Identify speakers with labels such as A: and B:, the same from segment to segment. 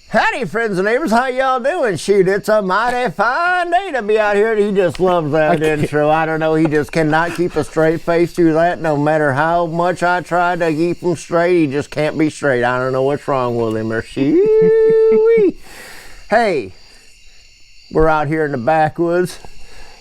A: Howdy, friends and neighbors. How y'all doing? Shoot, it's a mighty fine day to be out here. He just loves that intro. I don't know. He just cannot keep a straight face through that. No matter how much I try to keep him straight, he just can't be straight. I don't know what's wrong with him or she. Hey, we're out here in the backwoods.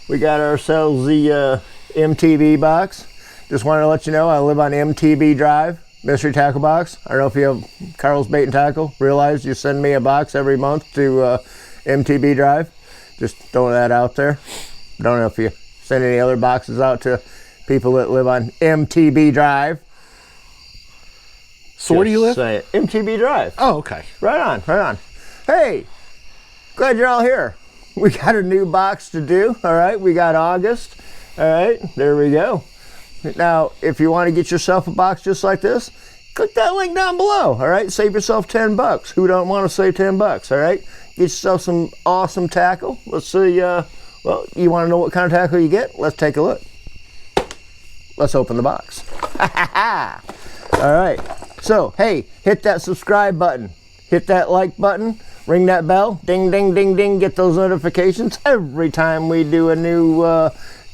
A: We got ourselves the MTB box. Just wanted to let you know I live on MTB Drive. Mystery Tackle Box. I don't know if you have Carl's Bait and Tackle. Realize you send me a box every month to MTB Drive. Just throwing that out there. Don't know if you send any other boxes out to people that live on MTB Drive.
B: So where do you live?
A: MTB Drive.
B: Oh, okay.
A: Right on, right on. Hey, glad you're all here. We got a new box to do. All right, we got August. All right, there we go. Now, if you want to get yourself a box just like this, click that link down below, all right? Save yourself 10 bucks. Who don't want to save 10 bucks, all right? Get yourself some awesome tackle. Let's see, well, you want to know what kind of tackle you get? Let's take a look. Let's open the box. All right. So, hey, hit that subscribe button. Hit that like button. Ring that bell. Ding, ding, ding, ding. Get those notifications every time we do a new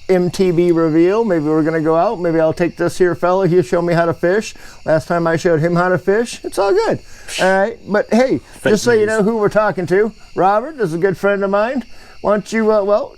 A: MTB reveal. Maybe we're gonna go out. Maybe I'll take this here fella. He'll show me how to fish. Last time I showed him how to fish. It's all good. All right. But hey, just so you know who we're talking to, Robert is a good friend of mine. Why don't you? Well,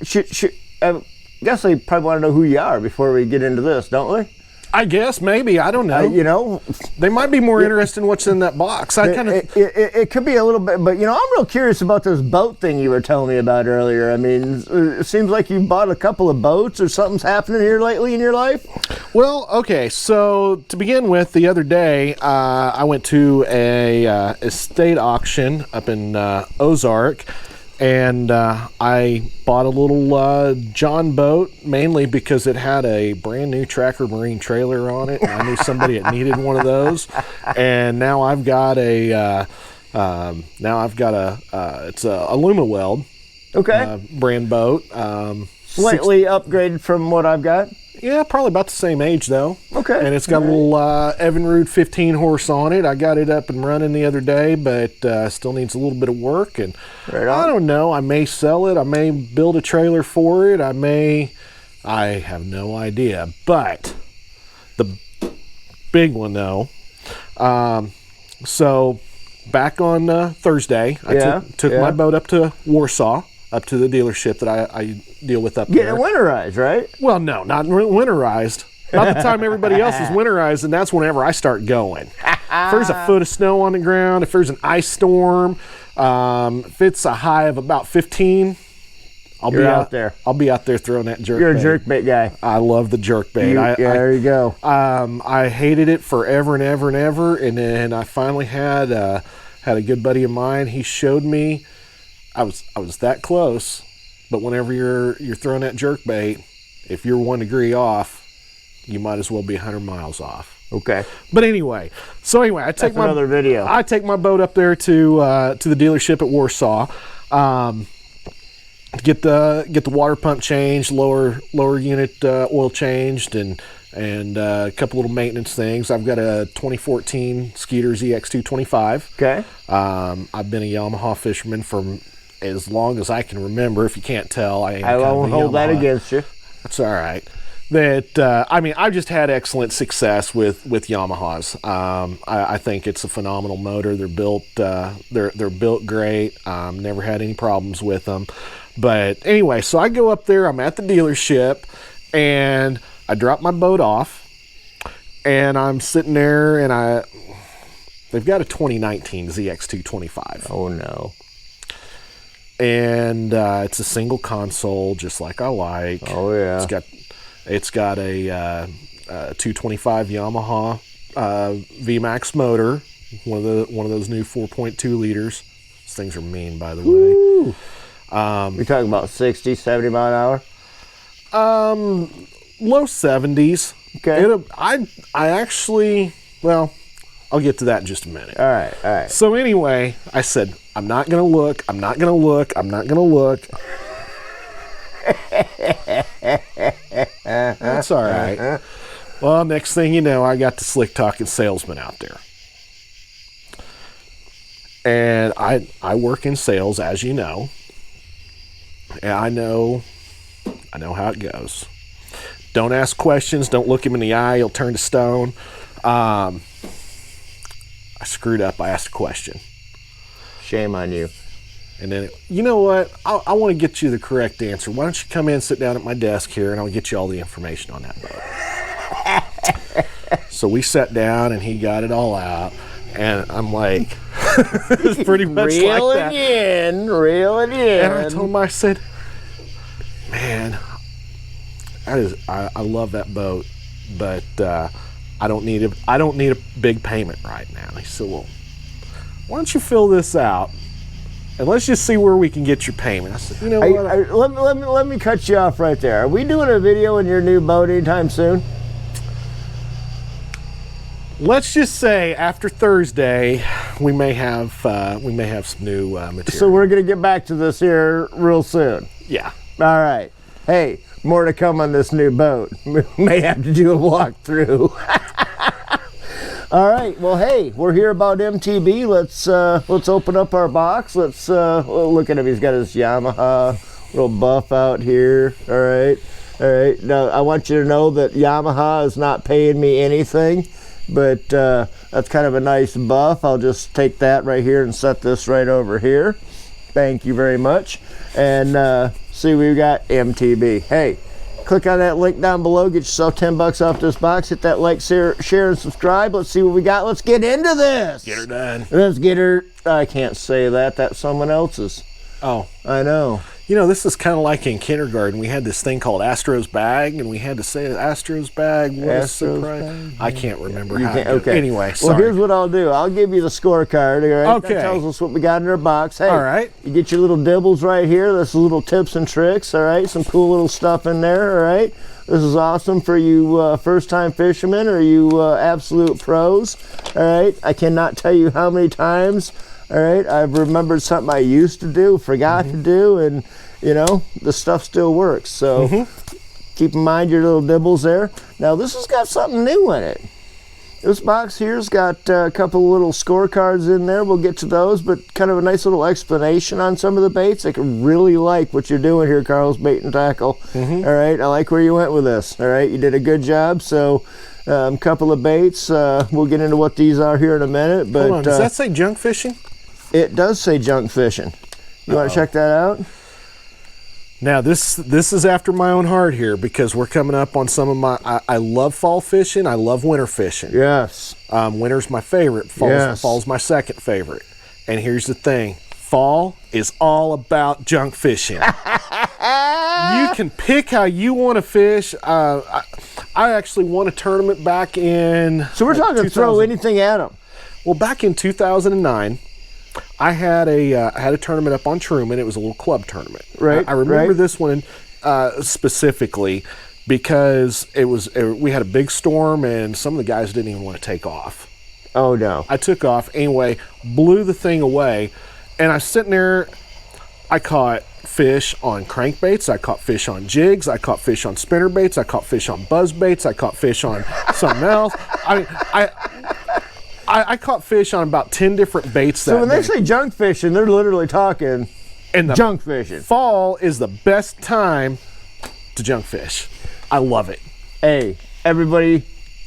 A: I guess they probably want to know who you are before we get into this, don't they?
B: I guess maybe. I don't know.
A: You know,
B: they might be more interested in what's in that box.
A: It could be a little bit, but you know, I'm real curious about this boat thing you were telling me about earlier. I mean, it seems like you bought a couple of boats or something's happening here lately in your life.
B: Well, okay. So to begin with, the other day I went to a estate auction up in Ozark. And I bought a little John boat, mainly because it had a brand new Tracker Marine trailer on it. And I knew somebody that needed one of those. And now I've got it's a Aluma Weld,
A: okay,
B: brand boat.
A: Slightly upgraded from what I've got.
B: Yeah, probably about the same age though.
A: Okay.
B: And it's got a little Evinrude 15 horse on it. I got it up and running the other day, but still needs a little bit of work. And
A: right
B: I don't know. I may sell it. I may build a trailer for it. I have no idea. But the big one though. So back on Thursday, I took my boat up to Warsaw. Up to the dealership that I deal with up there.
A: Getting winterized, right?
B: Well, no, not winterized. About the time everybody else is winterized, and that's whenever I start going. If there's a foot of snow on the ground, if there's an ice storm, if it's a high of about 15, I'll be out there. I'll be out there throwing that jerk bait.
A: You're a jerk bait guy.
B: I love the jerk bait.
A: There you go.
B: I hated it forever and ever and ever, and then I finally had a good buddy of mine. He showed me. I was that close, but whenever you're throwing that jerk bait, if you're 1 degree off, you might as well be 100 miles off.
A: Okay.
B: But anyway, I take
A: another video.
B: I take my boat up there to the dealership at Warsaw, get the water pump changed, lower unit oil changed, and a couple little maintenance things. I've got a 2014 Skeeter ZX225.
A: Okay.
B: I've been a Yamaha fisherman for as long as I can remember. If you can't tell,
A: I won't hold that against you.
B: That's all right. I've just had excellent success with Yamahas. I think it's a phenomenal motor. They're built great. Never had any problems with them. But anyway, so I go up there. I'm at the dealership, and I drop my boat off, and I'm sitting there, and they've got a 2019 ZX225.
A: Oh no.
B: And it's a single console, just like I like.
A: Oh yeah.
B: It's got a 225 Yamaha VMAX motor, one of those new 4.2 liters. These things are mean, by the way.
A: You're talking about 60, 70 mile an hour?
B: Low 70s.
A: Okay.
B: I actually, well, I'll get to that in just a minute.
A: All right.
B: So anyway, I said, I'm not going to look. That's all right. Well, next thing you know, I got the slick talking salesman out there. And I work in sales, as you know, and I know how it goes. Don't ask questions. Don't look him in the eye. He'll turn to stone. I screwed up. I asked a question.
A: Shame on you.
B: And then, you know what? I want to get you the correct answer. Why don't you come in and sit down at my desk here, and I'll get you all the information on that boat. So we sat down, and he got it all out. And I'm like, it's pretty much
A: reel
B: like that.
A: Reel it in.
B: And I told him, I said, man, I love that boat, but I don't need a big payment right now. And he said, well, why don't you fill this out, and let's just see where we can get your payment. I said, you know what?
A: Let me cut you off right there. Are we doing a video in your new boat anytime soon?
B: Let's just say after Thursday, we may have some new material.
A: So we're gonna get back to this here real soon.
B: Yeah.
A: All right. Hey, more to come on this new boat. We may have to do a walkthrough. All right. Well, hey, we're here about MTB. Let's open up our box. Let's look at him. He's got his Yamaha little buff out here. All right. All right. Now I want you to know that Yamaha is not paying me anything. But that's kind of a nice buff. I'll just take that right here and set this right over here. Thank you very much. And see, we've got MTB. Hey, click on that link down below. Get yourself $10 off this box. Hit that like, share, and subscribe. Let's see what we got. Let's get into this.
B: Get her done.
A: Let's get her. I can't say that. That's someone else's.
B: Oh.
A: I know.
B: You know, this is kind of like in kindergarten. We had this thing called Astro's Bag, and we had to say Astro's Bag. What a surprise. Bag? I can't remember how. Okay. Anyway, sorry.
A: Well, here's what I'll do. I'll give you the scorecard. All right?
B: Okay.
A: That tells us what we got in our box. Hey,
B: all right.
A: You get your little dibbles right here. This is little tips and tricks. All right. Some cool little stuff in there. All right. This is awesome for you first-time fishermen or you absolute pros. All right. I cannot tell you how many times. All right, I've remembered something I used to do, forgot to do, and you know, the stuff still works. So keep in mind your little dibbles there. Now this has got something new in it. This box here's got a couple of little scorecards in there. We'll get to those, but kind of a nice little explanation on some of the baits. I can really like what you're doing here, Carl's Bait and Tackle. All right, I like where you went with this. All right, you did a good job. So couple of baits. We'll get into what these are here in a minute. But
B: hold on, does that say junk fishing?
A: It does say junk fishing. You want to check that out?
B: Now this is after my own heart here because we're coming up on some of my. I love fall fishing. I love winter fishing.
A: Yes.
B: Winter's my favorite. Fall's my second favorite. And here's the thing: fall is all about junk fishing. You can pick how you want to fish. I actually won a tournament back in.
A: So we're talking throw anything at them.
B: Well, back in 2009. I had a tournament up on Truman. It was a little club tournament.
A: Right.
B: I remember this one specifically because we had a big storm and some of the guys didn't even want to take off.
A: Oh no!
B: I took off anyway, blew the thing away, and I was sitting there. I caught fish on crankbaits. I caught fish on jigs. I caught fish on spinner baits. I caught fish on buzz baits. I caught fish on something else. I caught fish on about 10 different baits that day.
A: So when they say junk fishing, they're literally talking junk fishing.
B: Fall is the best time to junk fish. I love it.
A: Hey, everybody,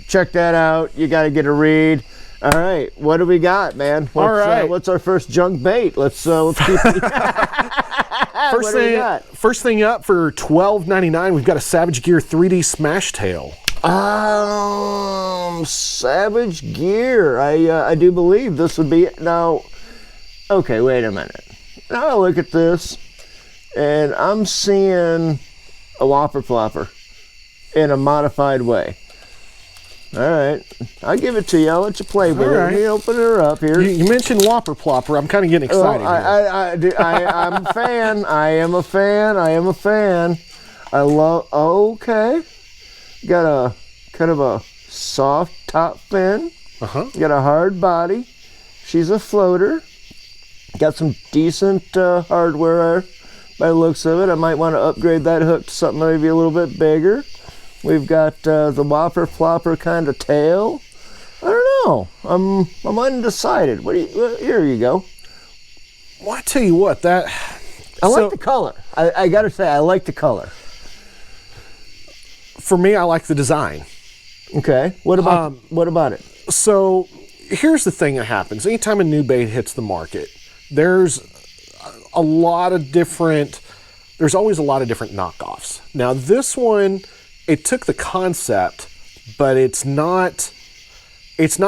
A: check that out. You got to get a read. All right, what do we got, man? What's our first junk bait? Let's keep
B: First thing up for $12.99, we've got a Savage Gear 3D Smash Tail.
A: Savage Gear. I do believe this would be it. Now, okay, wait a minute. Now I look at this, and I'm seeing a Whopper Flopper in a modified way. All right, I'll give it to you. I'll let you play with it. Let me open her up here.
B: You mentioned Whopper Plopper. I'm kind of getting excited.
A: I'm a fan. I am a fan. I love. Okay. Got a kind of a soft top fin. Got a hard body. She's a floater. Got some decent hardware by the looks of it. I might want to upgrade that hook to something maybe a little bit bigger. We've got the Whopper Flopper kind of tail. I don't know. I'm undecided. Here you go.
B: Well, I tell you what,
A: I like the color. I got to say, I like the color.
B: For me, I like the design.
A: Okay. What about it?
B: So here's the thing that happens. Anytime a new bait hits the market, there's always a lot of different knockoffs. Now this one, it took the concept, but it's not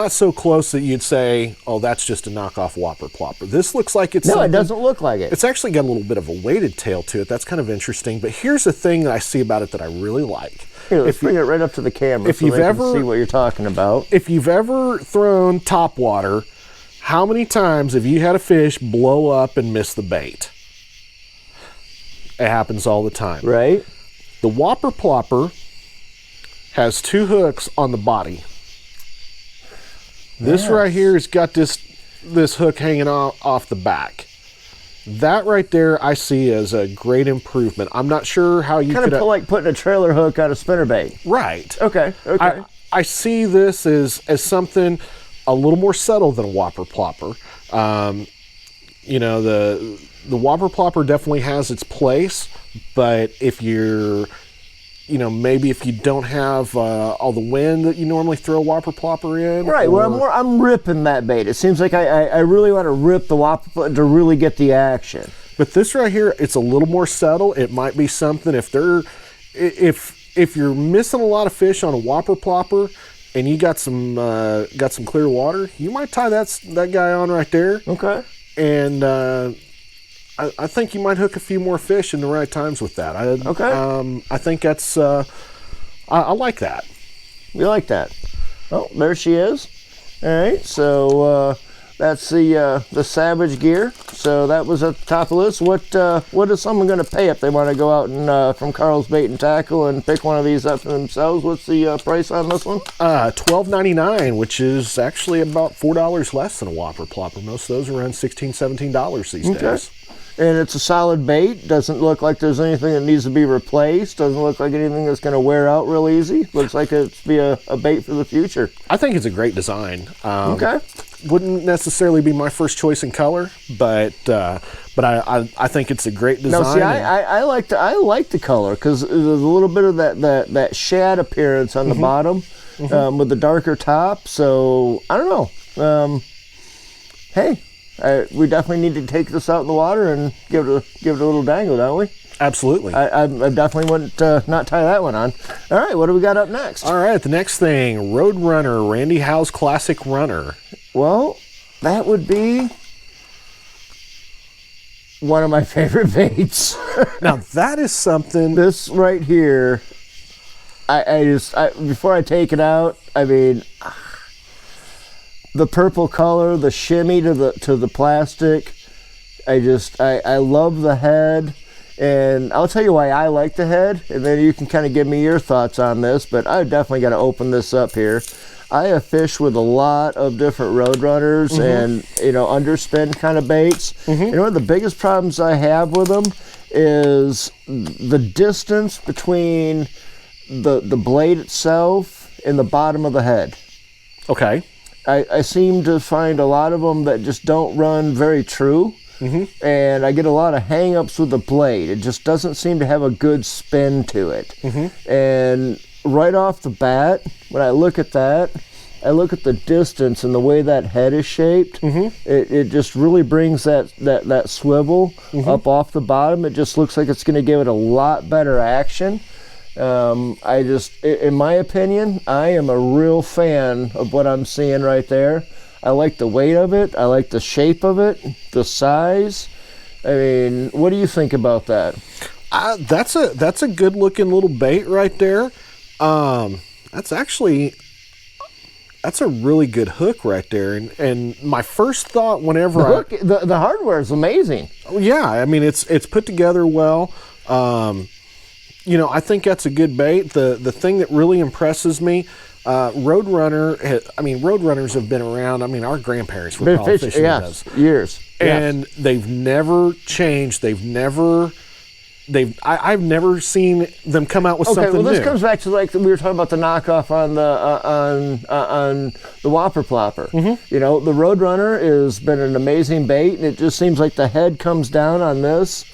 B: so close that you'd say, oh, that's just a knockoff Whopper Plopper. This looks like it's
A: No, it doesn't look like it.
B: It's actually got a little bit of a weighted tail to it. That's kind of interesting. But here's the thing that I see about it that I really like.
A: Here, let's bring it right up to the camera so they can see what you're talking about.
B: If you've ever thrown top water, how many times have you had a fish blow up and miss the bait? It happens all the time.
A: Right.
B: The Whopper Plopper has 2 hooks on the body. This right here has got this hook hanging off the back. That right there I see as a great improvement. I'm not sure how you
A: kind of like putting a trailer hook on a spinnerbait.
B: Right.
A: Okay.
B: I see this as something a little more subtle than a Whopper Plopper. You know, the Whopper Plopper definitely has its place, but if you're, you know, maybe if you don't have all the wind that you normally throw a Whopper Plopper in.
A: Right, well, I'm ripping that bait. It seems like I really want to rip the Whopper to really get the action.
B: But this right here, it's a little more subtle. It might be something if you're missing a lot of fish on a Whopper Plopper and you got some clear water, you might tie that guy on right there.
A: Okay.
B: And I think you might hook a few more fish in the right times with that.
A: Okay.
B: I think that's, I like that.
A: You like that? Oh, there she is. All right, so that's the Savage gear. So that was at the top of the list. What is someone going to pay if they want to go out and from Carl's Bait and Tackle and pick one of these up for themselves? What's the price on this one?
B: $12.99, which is actually about $4 less than a Whopper Plopper. Most of those are around $16, $17 these days.
A: And it's a solid bait. Doesn't look like there's anything that needs to be replaced. Doesn't look like anything that's going to wear out real easy. Looks like it's be a bait for the future.
B: I think it's a great design.
A: Okay.
B: Wouldn't necessarily be my first choice in color, but I think it's a great design.
A: No, see, I like the color because there's a little bit of that shad appearance on the bottom with the darker top. So I don't know. Hey. We definitely need to take this out in the water and give it a little dangle, don't we?
B: Absolutely.
A: I definitely wouldn't not tie that one on. All right, what do we got up next?
B: All right, the next thing, Road Runner, Randy Howe's Classic Runner.
A: Well, that would be one of my favorite baits.
B: Now that is something.
A: This right here, I just before I take it out, I mean, the purple color, the shimmy to the plastic, I love the head, and I'll tell you why I like the head, and then you can kind of give me your thoughts on this. But I definitely got to open this up here. I have fished with a lot of different road runners and underspin kind of baits. You know, one of the biggest problems I have with them is the distance between the blade itself and the bottom of the head.
B: Okay.
A: I seem to find a lot of them that just don't run very true, and I get a lot of hang-ups with the blade. It just doesn't seem to have a good spin to it. And right off the bat, when I look at that, I look at the distance and the way that head is shaped. It just really brings that swivel up off the bottom. It just looks like it's going to give it a lot better action. In my opinion, I am a real fan of what I'm seeing right there. I like the weight of it. I like the shape of it, the size. I mean, what do you think about that?
B: That's a good looking little bait right there. That's a really good hook right there. And my first thought whenever
A: the hardware is amazing.
B: Yeah, I mean it's put together well. I think that's a good bait. The thing that really impresses me, Road Runners have been around. I mean, our grandparents were probably fishing with those.
A: Years.
B: And they've never changed. They've never I've never seen them come out with something new.
A: Okay, well, this comes back to like we were talking about the knockoff on the Whopper Plopper. You know, the Roadrunner has been an amazing bait, and it just seems like the head comes down on this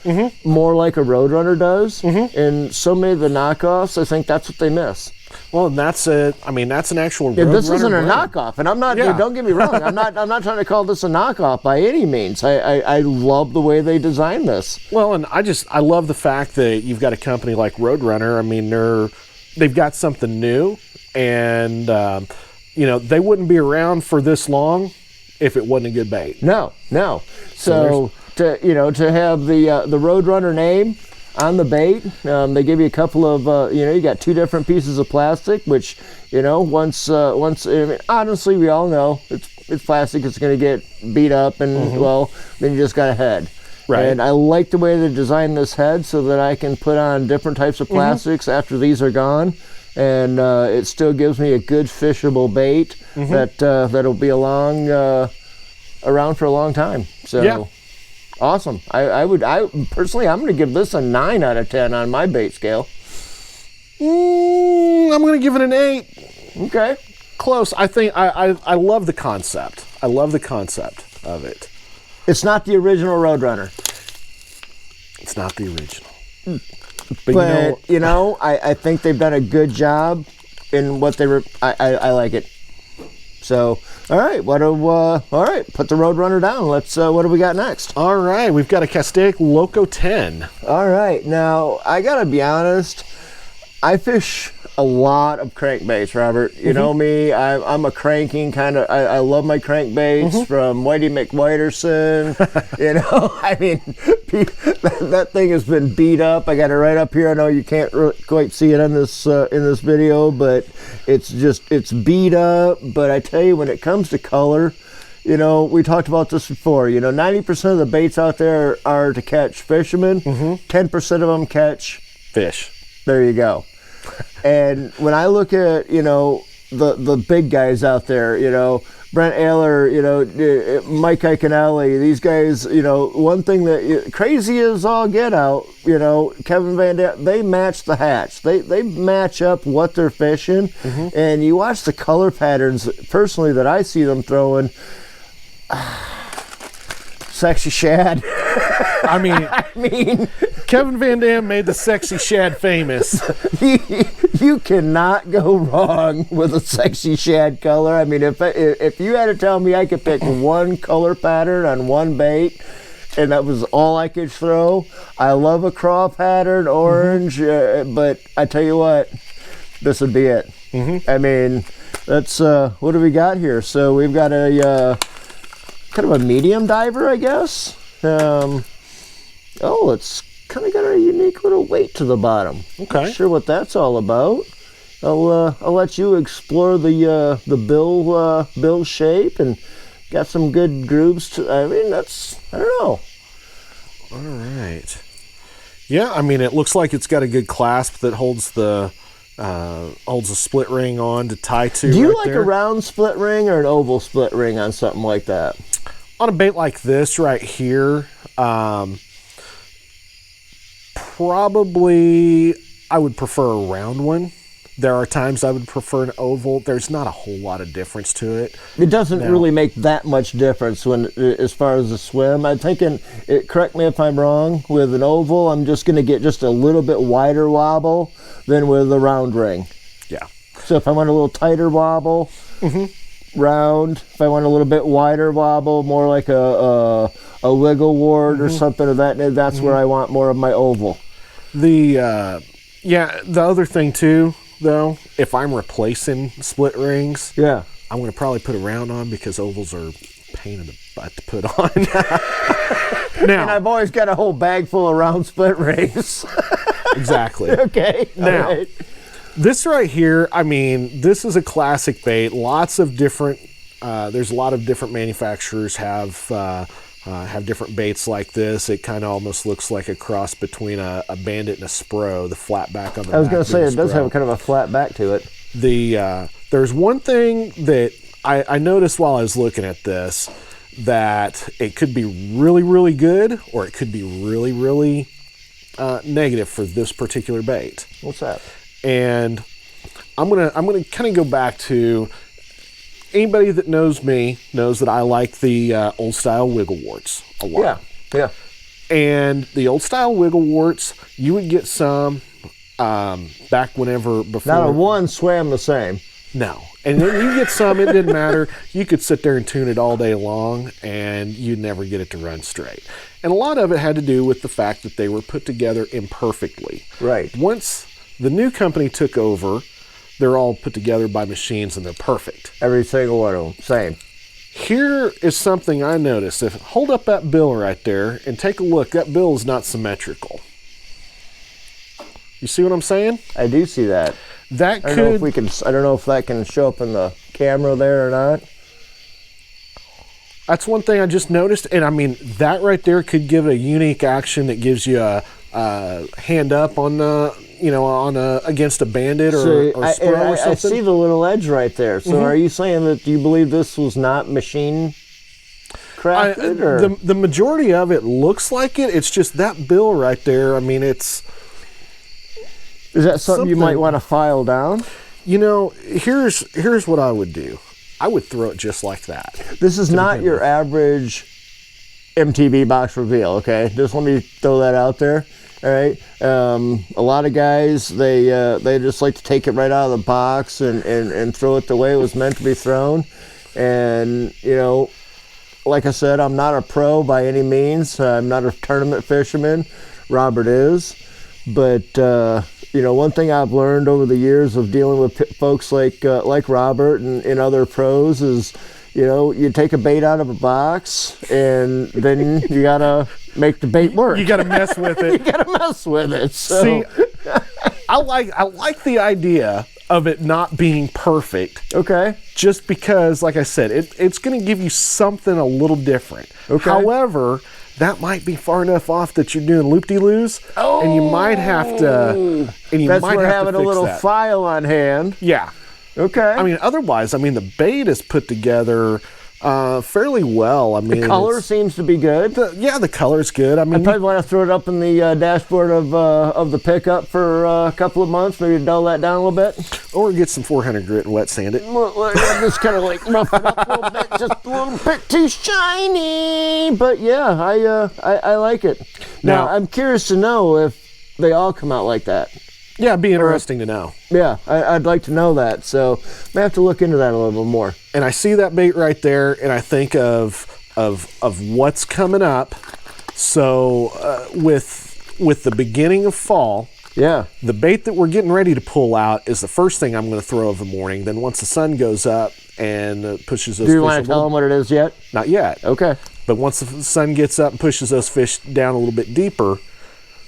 A: more like a Roadrunner does. And so many of the knockoffs, I think that's what they miss.
B: Well, and that's an actual Roadrunner.
A: This isn't a
B: brand.
A: knockoff, and I'm not. Don't get me wrong. I'm not trying to call this a knockoff by any means. I love the way they designed this.
B: Well, and I love the fact that you've got a company like Roadrunner. I mean, they've got something new, and you know, they wouldn't be around for this long if it wasn't a good bait.
A: No. So to have the Roadrunner name on the bait, they give you a couple of you got two different pieces of plastic, which once I mean, honestly, we all know it's plastic. It's going to get beat up, and well, then you just got a head.
B: Right.
A: And I like the way they designed this head so that I can put on different types of plastics after these are gone, and it still gives me a good fishable bait that'll be around for a long time. So. Yeah. Awesome. I personally, I'm going to give this a 9 out of 10 on my bait scale.
B: I'm going to give it an 8.
A: Okay.
B: Close. I think I love the concept. I love the concept of it.
A: It's not the original Roadrunner.
B: It's not the original.
A: But I think they've done a good job in what they were. I like it. So, all right, put the Roadrunner down. Let's, what do we got next?
B: All right, we've got a Cassette Loco 10.
A: All right, now, I gotta be honest, I fish a lot of crankbaits, Robert. You know me, I'm a cranking kind of, I love my crankbaits from Whitey McWhiterson. I mean, that thing has been beat up. I got it right up here. I know you can't quite see it in this video, but it's beat up. But I tell you, when it comes to color, we talked about this before. 90% of the baits out there are to catch fishermen. 10% of them catch
B: fish.
A: There you go. And when I look at, the big guys out there, Brent Ayler, Mike Iaconelli, these guys, one thing that crazy is all get out, Kevin Van Dam, they match the hatch. They match up what they're fishing. And you watch the color patterns, personally, that I see them throwing. Sexy shad.
B: I mean, Kevin Van Dam made the sexy shad famous.
A: You cannot go wrong with a sexy shad color. I mean, if you had to tell me I could pick one color pattern on one bait, and that was all I could throw, I love a craw pattern, orange, but I tell you what, this would be it. I mean, that's what do we got here? So we've got a kind of a medium diver, I guess. It's kind of got a unique little weight to the bottom.
B: Okay.
A: Not sure what that's all about. I'll let you explore the bill shape, and got some good grooves. I mean, I don't know.
B: All right. Yeah, I mean, it looks like it's got a good clasp that holds the split ring on to tie to.
A: Do you
B: right
A: like
B: there.
A: a round split ring or an oval split ring on something like that?
B: On a bait like this right here, probably I would prefer a round one. There are times I would prefer an oval. There's not a whole lot of difference to it.
A: It doesn't really make that much difference as far as the swim. I'm thinking, correct me if I'm wrong, with an oval, I'm just going to get just a little bit wider wobble than with a round ring.
B: Yeah.
A: So if I want a little tighter wobble, round. If I want a little bit wider wobble, more like a wiggle ward or something of that, that's where I want more of my oval.
B: The other thing too, though, if I'm replacing split rings, I'm going to probably put a round on, because ovals are a pain in the butt to put on. Now,
A: and I've always got a whole bag full of round split rings.
B: Exactly.
A: Okay.
B: Now, this right here, I mean, this is a classic bait. Lots of different, there's a lot of different manufacturers have different baits like this. It kind of almost looks like a cross between a Bandit and a Spro, the flat back on the back.
A: I was going to say, it does have kind of a flat back to it.
B: There's one thing that I noticed while I was looking at this, that it could be really, really good, or it could be really, really negative for this particular bait.
A: What's that?
B: And I'm gonna kind of go back to, anybody that knows me knows that I like the old style wiggle warts a lot.
A: Yeah.
B: And the old style wiggle warts, you would get some back whenever before.
A: Not a one swam the same.
B: No. And then you get some, it didn't matter. You could sit there and tune it all day long and you'd never get it to run straight. And a lot of it had to do with the fact that they were put together imperfectly.
A: Right.
B: Once the new company took over, they're all put together by machines and they're perfect.
A: Every single one of them, same.
B: Here is something I noticed. Hold up that bill right there and take a look. That bill is not symmetrical. You see what I'm saying?
A: I do see that.
B: That
A: I don't know if that can show up in the camera there or not.
B: That's one thing I just noticed, and I mean that right there could give a unique action that gives you a hand up on against a bandit or squirrel or something.
A: I see the little edge right there. So are you saying that you believe this was not machine crafted? Or?
B: The majority of it looks like it. It's just that bill right there. I mean, Is that something you might want to file down? You know, here's what I would do. I would throw it just like that.
A: This is not your average MTB box reveal, okay? Just let me throw that out there. All right. A lot of guys, they just like to take it right out of the box and throw it the way it was meant to be thrown. And, you know, like I said, I'm not a pro by any means. I'm not a tournament fisherman. Robert is. But, you know, one thing I've learned over the years of dealing with folks like Robert and other pros is, you know, you take a bait out of a box and then you got to make the bait work.
B: You got to mess with it.
A: You got to mess with it. So.
B: See, I like the idea of it not being perfect.
A: Okay.
B: Just because, like I said, it's going to give you something a little different.
A: Okay.
B: However, that might be far enough off that you're doing loop-de-loos, and you might have to.
A: That's where having a little file on hand.
B: Yeah.
A: Okay.
B: I mean, otherwise, the bait is put together fairly well. I mean,
A: the color seems to be good.
B: The color's good. I mean,
A: I probably want to throw it up in the dashboard of the pickup for a couple of months, maybe dull that down a little bit.
B: Or get some 400 grit and wet sand it.
A: Just kind of like rough it up a little bit, just a little bit too shiny. But yeah, I like it. Now, I'm curious to know if they all come out like that.
B: Yeah, it'd be interesting to know.
A: Yeah, I'd like to know that. So I have to look into that a little bit more.
B: And I see that bait right there, and I think of what's coming up. So with the beginning of fall,
A: yeah,
B: the bait that we're getting ready to pull out is the first thing I'm going to throw of the morning. Then once the sun goes up and pushes those fish.
A: Do you want to tell them what it is yet?
B: Not yet.
A: Okay.
B: But once the sun gets up and pushes those fish down a little bit deeper,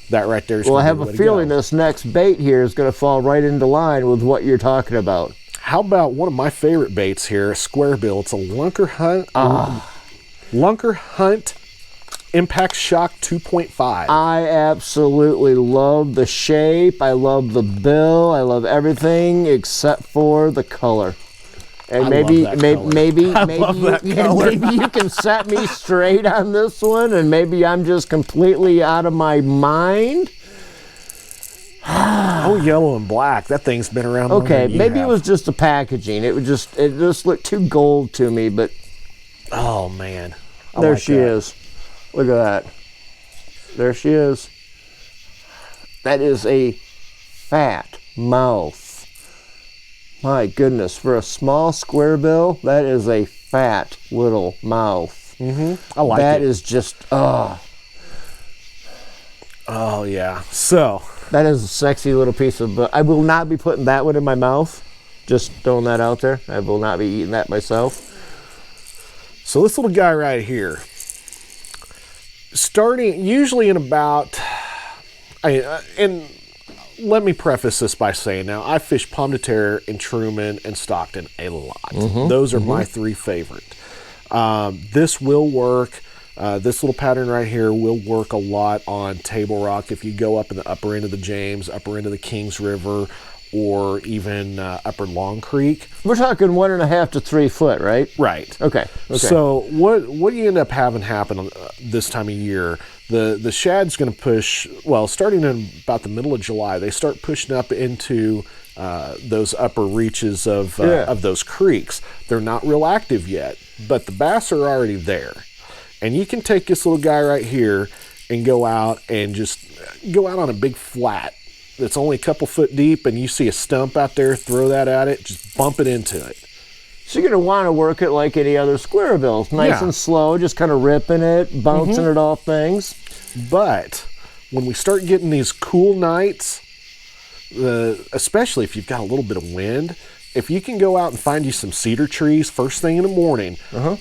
B: that right there is.
A: Well, I have a feeling this next bait here is going to fall right into line with what you're talking about.
B: How about one of my favorite baits here, a square bill? It's a Lunker Hunt. Lunker Hunt Impact Shock 2.5.
A: I absolutely love the shape. I love the bill. I love everything except for the color. And maybe you can set me straight on this one, and maybe I'm just completely out of my mind.
B: Oh, yellow and black. That thing's been around.
A: Okay, maybe it was just the packaging. It just looked too gold to me. But
B: oh man,
A: there she is. Look at that. There she is. That is a fat mouth. My goodness, for a small square bill, that is a fat little mouth.
B: I like
A: that. That
B: it.
A: is just,
B: oh yeah. So
A: that is a sexy little piece of. I will not be putting that one in my mouth. Just throwing that out there. I will not be eating that myself.
B: So this little guy right here, starting usually in about, and let me preface this by saying, now I fish Pomme de Terre and Truman and Stockton a lot. Those are my three favorite. This will work. This little pattern right here will work a lot on Table Rock if you go up in the upper end of the James, upper end of the Kings River, or even Upper Long Creek.
A: We're talking 1.5 to 3 foot, right?
B: Right.
A: Okay.
B: So what do you end up having happen this time of year? The shad's going to push, well, starting in about the middle of July, they start pushing up into those upper reaches of those creeks. They're not real active yet, but the bass are already there. And you can take this little guy right here and go out on a big flat that's only a couple foot deep, and you see a stump out there, throw that at it, just bump it into it.
A: So you're going to want to work it like any other square bill. Nice and slow, just kind of ripping it, bouncing it off things.
B: But when we start getting these cool nights, especially if you've got a little bit of wind, if you can go out and find you some cedar trees first thing in the morning,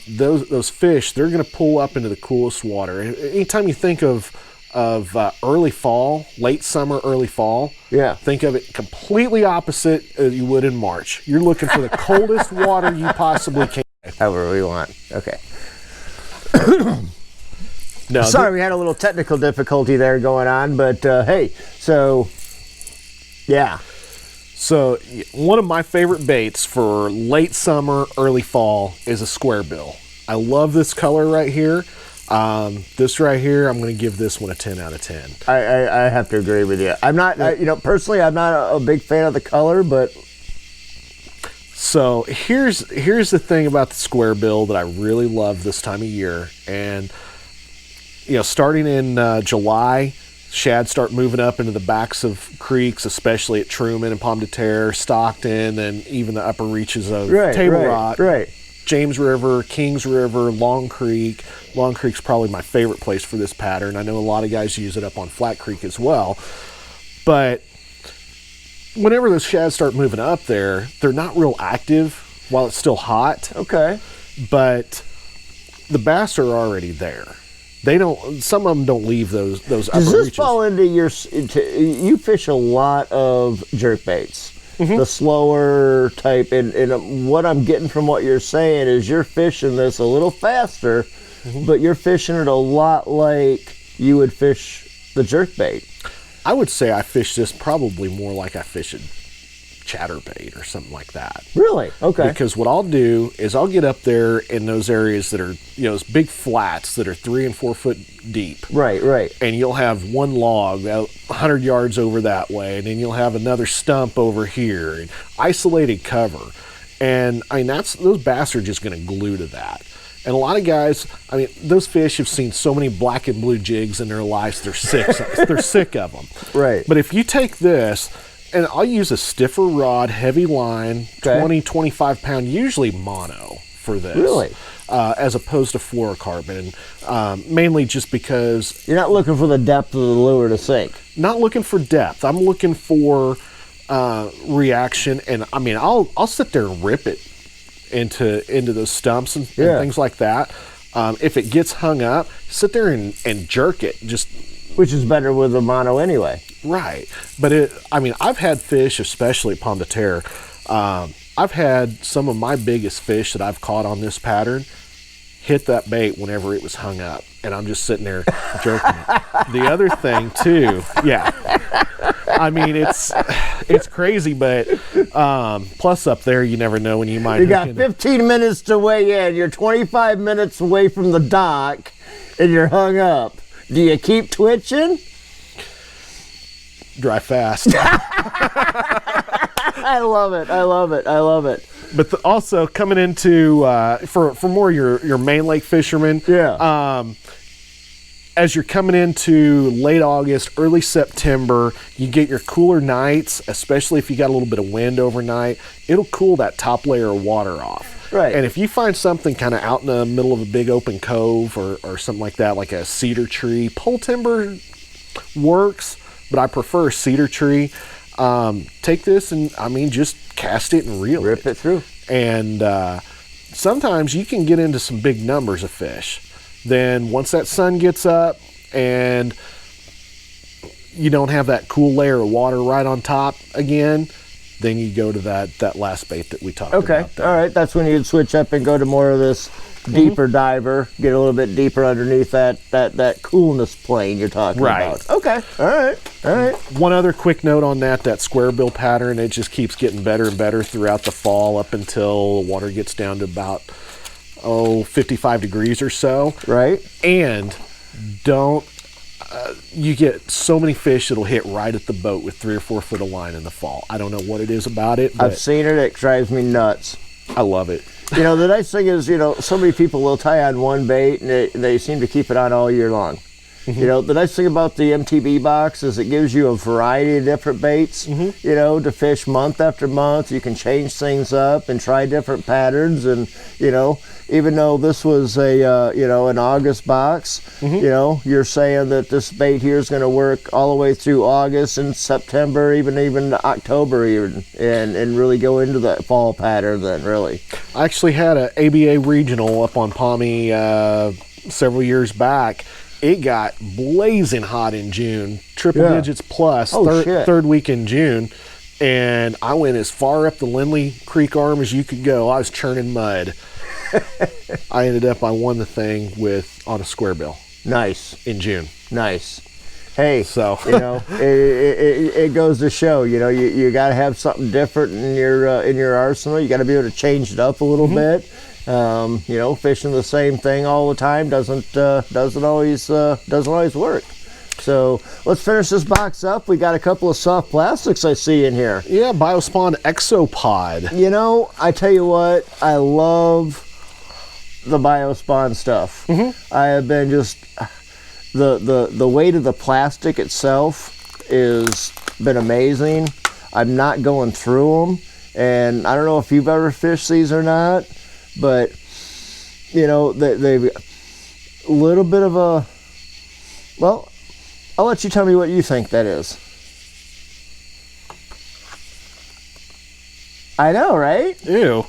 B: those fish, they're going to pull up into the coolest water. Anytime you think of early fall, late summer, early fall, think of it completely opposite as you would in March. You're looking for the coldest water you possibly can.
A: However we want. Okay.
B: No,
A: sorry, we had a little technical difficulty there going on, but hey, so yeah.
B: So one of my favorite baits for late summer, early fall is a square bill. I love this color right here. This right here, I'm going to give this one a 10 out of 10.
A: I have to agree with you. I'm not, personally, I'm not a big fan of the color, but.
B: So here's the thing about the square bill that I really love this time of year. And, starting in July, shad start moving up into the backs of creeks, especially at Truman and Pomme de Terre, Stockton, and even the upper reaches of Table Rock.
A: Right.
B: James River, Kings River, Long Creek. Long Creek's probably my favorite place for this pattern. I know a lot of guys use it up on Flat Creek as well. But whenever those shads start moving up there, they're not real active while it's still hot.
A: Okay.
B: But the bass are already there. They don't. Some of them don't leave those upper reaches.
A: Does this fall into you fish a lot of jerkbaits? The slower type, and what I'm getting from what you're saying is you're fishing this a little faster, but you're fishing it a lot like you would fish the jerkbait.
B: I would say I fish this probably more like I fish a chatterbait or something like that.
A: Really? Okay.
B: Because what I'll do is I'll get up there in those areas that are, those big flats that are 3 and 4 foot deep.
A: Right.
B: And you'll have one log 100 yards over that way, and then you'll have another stump over here, and isolated cover. And those bass are just going to glue to that. And a lot of guys, those fish have seen so many black and blue jigs in their lives, they're sick of them.
A: Right.
B: But if you take this, and I'll use a stiffer rod, heavy line, 20, 25 pound, usually mono for this.
A: Really?
B: As opposed to fluorocarbon. Mainly just because...
A: You're not looking for the depth of the lure to sink.
B: Not looking for depth. I'm looking for reaction. And I'll sit there and rip it into those stumps and things like that. If it gets hung up, sit there and jerk it.
A: Which is better with the mono anyway.
B: Right. But I've had fish, especially at Pomme de Terre. I've had some of my biggest fish that I've caught on this pattern hit that bait whenever it was hung up. And I'm just sitting there jerking it. The other thing too, it's crazy, but plus up there, you never know when you might.
A: You got 15 minutes to weigh in. You're 25 minutes away from the dock, and you're hung up. Do you keep twitching?
B: Dry fast.
A: I love it.
B: But also coming into for more your main lake fishermen. As you're coming into late August, early September, you get your cooler nights, especially if you got a little bit of wind overnight. It'll cool that top layer of water off.
A: Right.
B: And if you find something kind of out in the middle of a big open cove or something like that, like a cedar tree, pole timber works, but I prefer a cedar tree. Take this and just cast it and
A: rip it through.
B: And sometimes you can get into some big numbers of fish. Then once that sun gets up and you don't have that cool layer of water right on top again, then you go to that last bait that we talked
A: Okay,
B: about. Okay,
A: all right. That's when you'd switch up and go to more of this deeper diver, get a little bit deeper underneath that coolness plane you're talking about. Okay, all right.
B: One other quick note on that square bill pattern, it just keeps getting better and better throughout the fall up until the water gets down to about 55 degrees or so.
A: Right.
B: And you get so many fish that'll hit right at the boat with 3 or 4 foot of line in the fall. I don't know what it is about it, but
A: I've seen it. It drives me nuts.
B: I love it.
A: You know, the nice thing is, so many people will tie on one bait and they seem to keep it on all year long. You know, the nice thing about the MTB box is it gives you a variety of different baits, to fish month after month. You can change things up and try different patterns. And, even though this was an August box, you're saying that this bait here is going to work all the way through August and September, even October even, and really go into that fall pattern then, really.
B: I actually had an ABA regional up on Palmy several years back. It got blazing hot in June, triple digits plus, third week in June, and I went as far up the Lindley Creek arm as you could go. I was churning mud. I won the thing on a square bill.
A: Nice.
B: In June.
A: Nice. Hey,
B: so
A: it goes to show, you got to have something different in your arsenal. You got to be able to change it up a little bit. Fishing the same thing all the time doesn't always work. So let's finish this box up. We got a couple of soft plastics I see in here.
B: Yeah, Biospawn Exopod.
A: I tell you what, I love the Biospawn stuff. I have been just the weight of the plastic itself is been amazing. I'm not going through them, and I don't know if you've ever fished these or not. But, they've a little bit of a, well, I'll let you tell me what you think that is. I know, right?
B: Ew.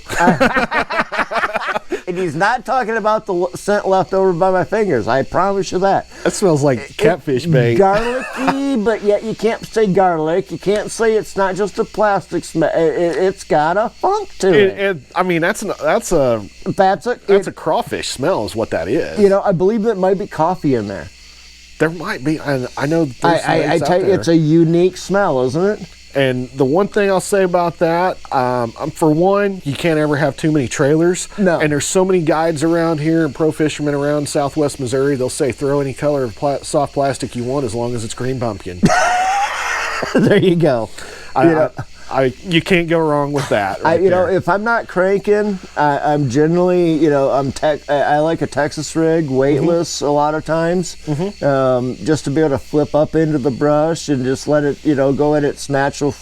A: And he's not talking about the scent left over by my fingers. I promise you that.
B: That smells like catfish bait.
A: Garlicky, but yet you can't say garlic. You can't say it's not just a plastic smell. It's got a funk to it.
B: I mean, that's a crawfish smell is what that is.
A: I believe there might be coffee in there.
B: There might be. I know.
A: I tell you, it's a unique smell, isn't it?
B: And the one thing I'll say about that, for one, you can't ever have too many trailers.
A: No.
B: And there's so many guides around here and pro fishermen around Southwest Missouri. They'll say throw any color of soft plastic you want as long as it's green pumpkin.
A: There you go.
B: You can't go wrong with that.
A: If I'm not cranking, I'm generally, I like a Texas rig, weightless a lot of times, just to be able to flip up into the brush and just let it, go at its natural,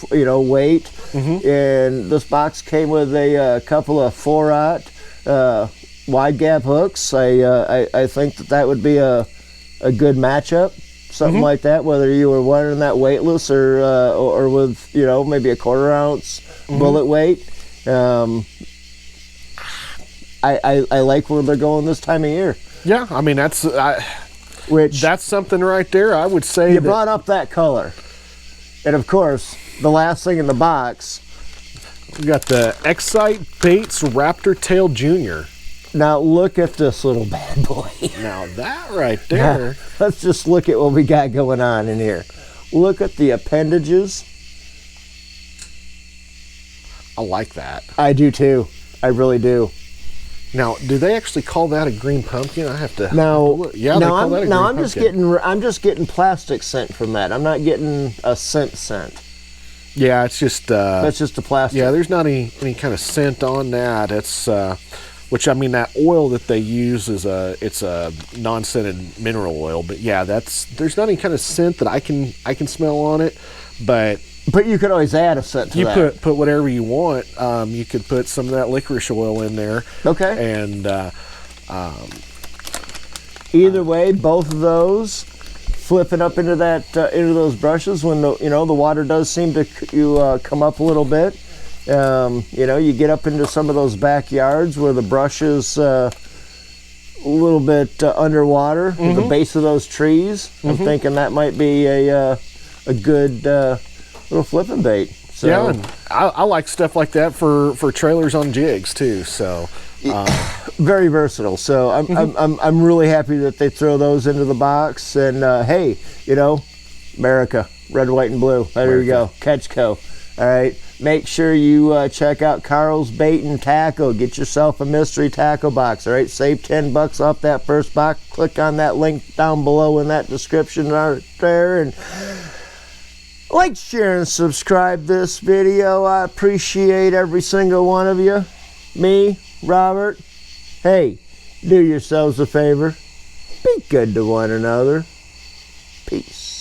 A: weight. And this box came with a couple of 4/0 wide gap hooks. I think that would be a good matchup. Something like that, whether you were wanting that weightless or with, maybe a 1/4 ounce bullet weight. I like where they're going this time of year.
B: Yeah, I mean, that's something right there. I would say
A: you brought up that color. And of course, the last thing in the box.
B: We got the Excite Baits Raptor Tail Junior.
A: Now look at this little bad boy.
B: Now that right there.
A: Now, let's just look at what we got going on in here. Look at the appendages.
B: I like that.
A: I do too. I really do.
B: Now, do they actually call that a green pumpkin? I have to.
A: No.
B: Yeah, they call that a green pumpkin.
A: I'm just getting plastic scent from that. I'm not getting a scent.
B: Yeah, it's just.
A: That's just a plastic.
B: Yeah, there's not any kind of scent on that. It's. Which, I mean, that oil that they use it's a non-scented mineral oil, but yeah, there's not any kind of scent that I can smell on it, but
A: you could always add a scent to that.
B: You put whatever you want. You could put some of that licorice oil in there.
A: Okay.
B: And
A: either way, both of those flipping up into those brushes when the water does seem to come up a little bit. You get up into some of those backyards where the brush is a little bit underwater at the base of those trees. I'm thinking that might be a good little flipping bait. So
B: yeah, and I like stuff like that for trailers on jigs too. So
A: very versatile. So I'm really happy that they throw those into the box. And hey, you know, America, red, white, and blue. There you go, Catchco. All right, make sure you check out Carl's Bait and Tackle. Get yourself a mystery tackle box. All right, save $10 off that first box. Click on that link down below in that description right there, and like, share, and subscribe this video. I appreciate every single one of you. Me, Robert. Hey, do yourselves a favor. Be good to one another. Peace.